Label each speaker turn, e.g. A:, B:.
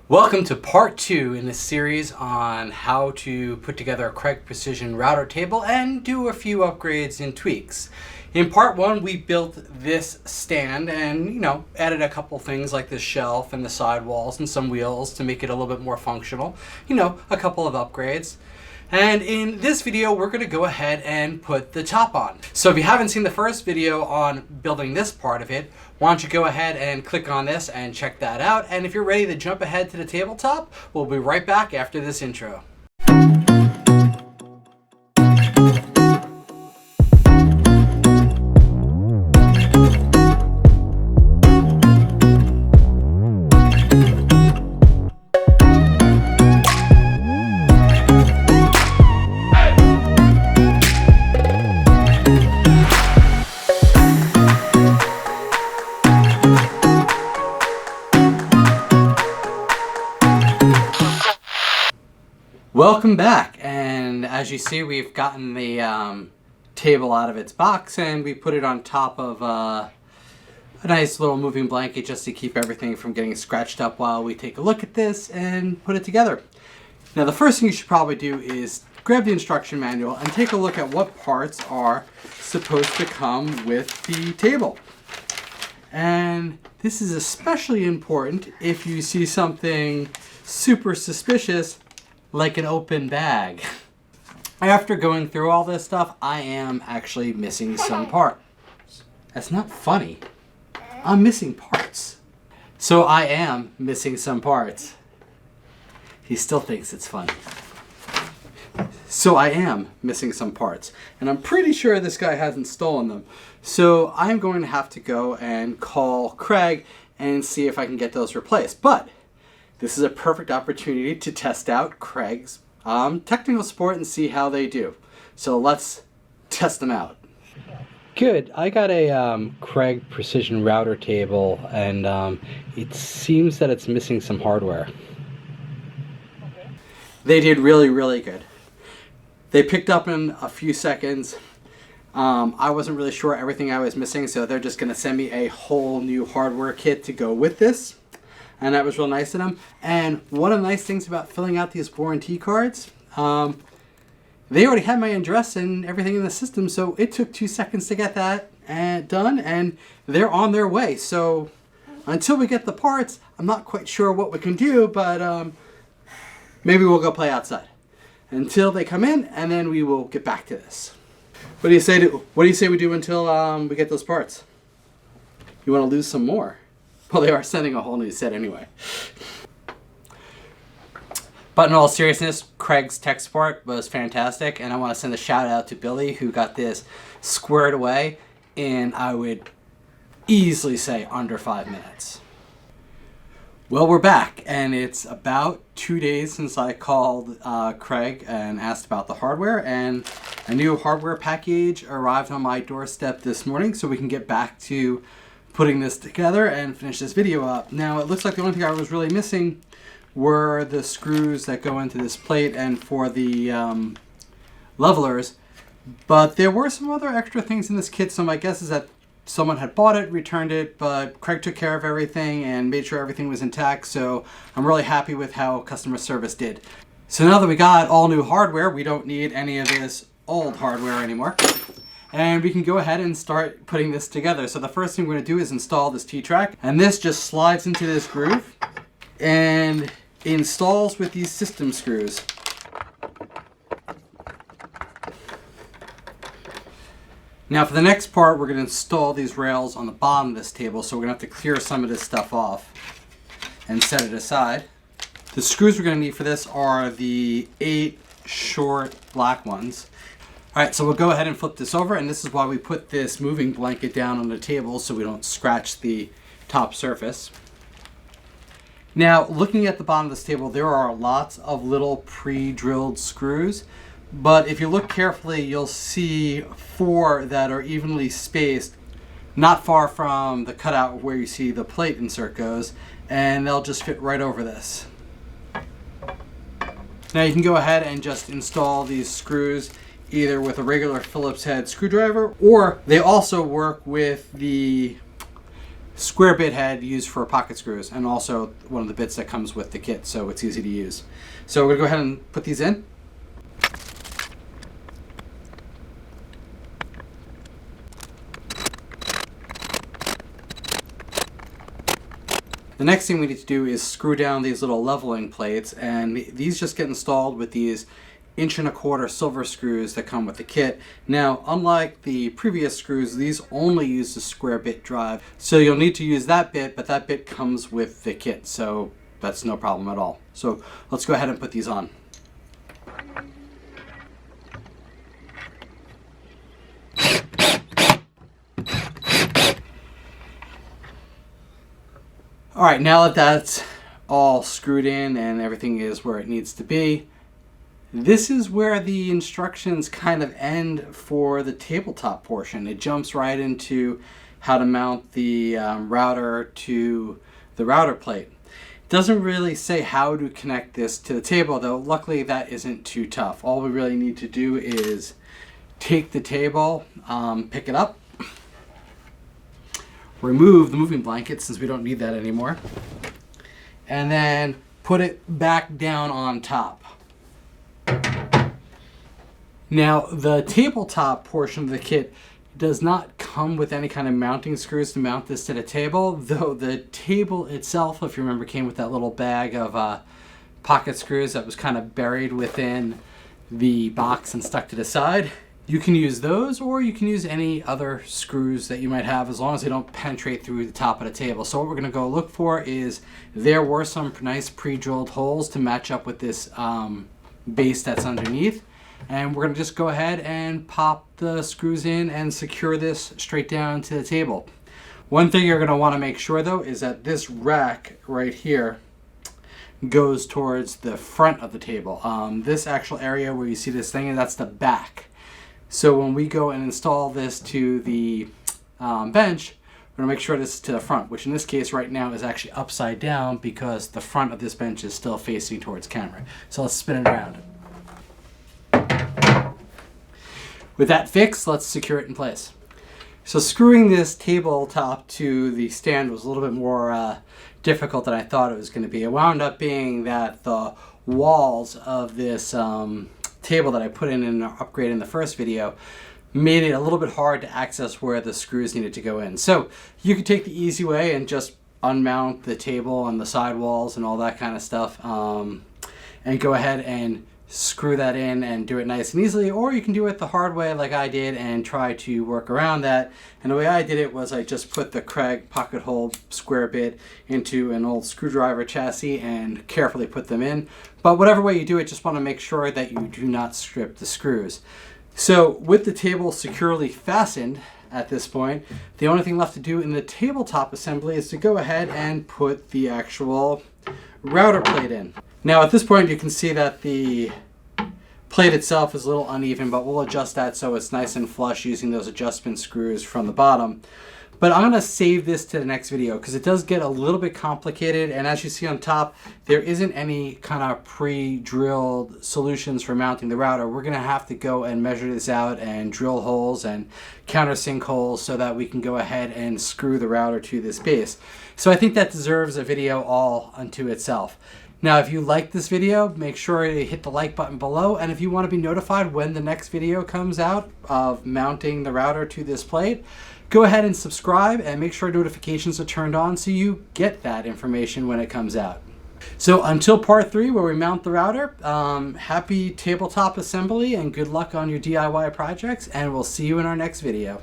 A: Welcome to part 2 in this series on how to put together a Kreg Precision router table and do a few upgrades and tweaks. In part 1 we built this stand and added a couple things like this shelf and the sidewalls and some wheels to make it a little bit more functional. A couple of upgrades. And in this video, we're going to go ahead and put the top on. So if you haven't seen the first video on building this part of it, why don't you go ahead and click on this and check that out. And if you're ready to jump ahead to the tabletop, we'll be right back after this intro. Welcome back, and as you see, we've gotten the table out of its box and we put it on top of a nice little moving blanket just to keep everything from getting scratched up while we take a look at this and put it together. Now the first thing you should probably do is grab the instruction manual and take a look at what parts are supposed to come with the table. And this is especially important if you see something super suspicious like an open bag. After going through all this stuff, I am actually missing some parts. That's not funny. I'm missing parts. So I am missing some parts. He still thinks it's funny. So I am missing some parts. And I'm pretty sure this guy hasn't stolen them. So I'm going to have to go and call Kreg and see if I can get those replaced. But this is a perfect opportunity to test out Kreg's technical support and see how they do. So let's test them out. Good. I got a Kreg Precision router table, and it seems that it's missing some hardware. Okay. They did really, really good. They picked up in a few seconds. I wasn't really sure everything I was missing, so they're just going to send me a whole new hardware kit to go with this. And that was real nice of them. And one of the nice things about filling out these warranty cards, they already had my address and everything in the system, so it took 2 seconds to get that done, and they're on their way. So until we get the parts, I'm not quite sure what we can do, but maybe we'll go play outside until they come in, and then we will get back to this. What do you say we do until we get those parts? You want to lose some more? Well, they are sending a whole new set anyway. But in all seriousness, Kreg's tech support was fantastic, and I want to send a shout out to Billy, who got this squared away in, I would easily say, under 5 minutes. Well, we're back, and it's about 2 days since I called Kreg and asked about the hardware, and a new hardware package arrived on my doorstep this morning, so we can get back to putting this together and finish this video up. Now, it looks like the only thing I was really missing were the screws that go into this plate and for the levelers, but there were some other extra things in this kit, so my guess is that someone had bought it, returned it, but Kreg took care of everything and made sure everything was intact, so I'm really happy with how customer service did. So now that we got all new hardware, we don't need any of this old hardware anymore. And we can go ahead and start putting this together. So the first thing we're going to do is install this T-track. And this just slides into this groove and installs with these system screws. Now for the next part, we're going to install these rails on the bottom of this table. So we're going to have to clear some of this stuff off and set it aside. The screws we're going to need for this are the 8 short black ones. Alright, so we'll go ahead and flip this over, and this is why we put this moving blanket down on the table so we don't scratch the top surface. Now, looking at the bottom of this table, there are lots of little pre-drilled screws, but if you look carefully, you'll see 4 that are evenly spaced, not far from the cutout where you see the plate insert goes, and they'll just fit right over this. Now you can go ahead and just install these screws either with a regular Phillips head screwdriver, or they also work with the square bit head used for pocket screws, and also one of the bits that comes with the kit, so it's easy to use. So we're gonna go ahead and put these in. The next thing we need to do is screw down these little leveling plates, and these just get installed with these 1¼ silver screws that come with the kit. Now, unlike the previous screws, these only use the square bit drive. So you'll need to use that bit, but that bit comes with the kit, so that's no problem at all. So let's go ahead and put these on. All right, now that that's all screwed in and everything is where it needs to be, this is where the instructions kind of end for the tabletop portion. It jumps right into how to mount the router to the router plate. It doesn't really say how to connect this to the table, though luckily that isn't too tough. All we really need to do is take the table, pick it up, remove the moving blanket since we don't need that anymore, and then put it back down on top. Now, the tabletop portion of the kit does not come with any kind of mounting screws to mount this to the table, though the table itself, if you remember, came with that little bag of pocket screws that was kind of buried within the box and stuck to the side. You can use those, or you can use any other screws that you might have, as long as they don't penetrate through the top of the table. So what we're going to go look for is, there were some nice pre-drilled holes to match up with this base that's underneath. And we're going to just go ahead and pop the screws in and secure this straight down to the table. One thing you're going to want to make sure, though, is that this rack right here goes towards the front of the table. This actual area where you see this thing, that's the back. So when we go and install this to the bench, we're going to make sure this is to the front, which in this case right now is actually upside down because the front of this bench is still facing towards camera. So let's spin it around. With that fixed, let's secure it in place. So screwing this tabletop to the stand was a little bit more difficult than I thought it was going to be. It wound up being that the walls of this table that I put in an upgrade in the first video made it a little bit hard to access where the screws needed to go in. So you could take the easy way and just unmount the table and the side walls and all that kind of stuff, and go ahead and screw that in and do it nice and easily, or you can do it the hard way like I did and try to work around that. And the way I did it was I just put the Kreg pocket hole square bit into an old screwdriver chassis and carefully put them in. But whatever way you do it, just want to make sure that you do not strip the screws. So with the table securely fastened at this point, the only thing left to do in the tabletop assembly is to go ahead and put the actual router plate in. Now at this point you can see that the plate itself is a little uneven, but we'll adjust that so it's nice and flush using those adjustment screws from the bottom. But I'm going to save this to the next video because it does get a little bit complicated, and as you see on top, there isn't any kind of pre-drilled solutions for mounting the router. We're going to have to go and measure this out and drill holes and countersink holes so that we can go ahead and screw the router to this base. So I think that deserves a video all unto itself. Now, if you like this video, make sure to hit the like button below, and if you want to be notified when the next video comes out of mounting the router to this plate, go ahead and subscribe and make sure notifications are turned on so you get that information when it comes out. So until part 3 where we mount the router, happy tabletop assembly and good luck on your DIY projects, and we'll see you in our next video.